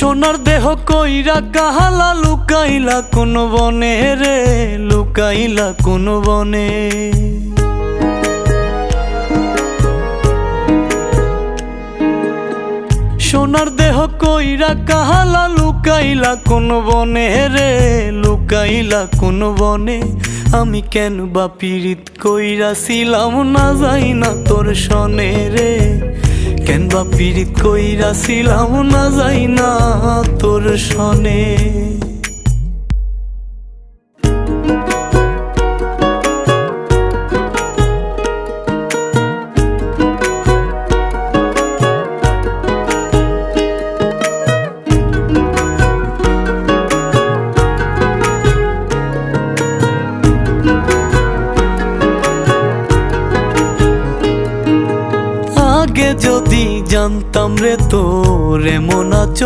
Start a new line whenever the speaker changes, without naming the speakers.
সোনার দেহ কইরা কাহালা লুকাইলা কোন বনে রে, লুকাইলা কোন বনে। সোনার দেহ কইরা কাহালা লুকাইলা কোন বনে রে, লুকাইলা কোন বনে। আমি কেন বা পীড়িত কইরাছিলাম না যাই না তোর সনে রে, কেন বা পীড়িত কইরাছিলাম না যাই না তোর সনে। আগে যদি জানতাম রে তোর এমন আচরণ,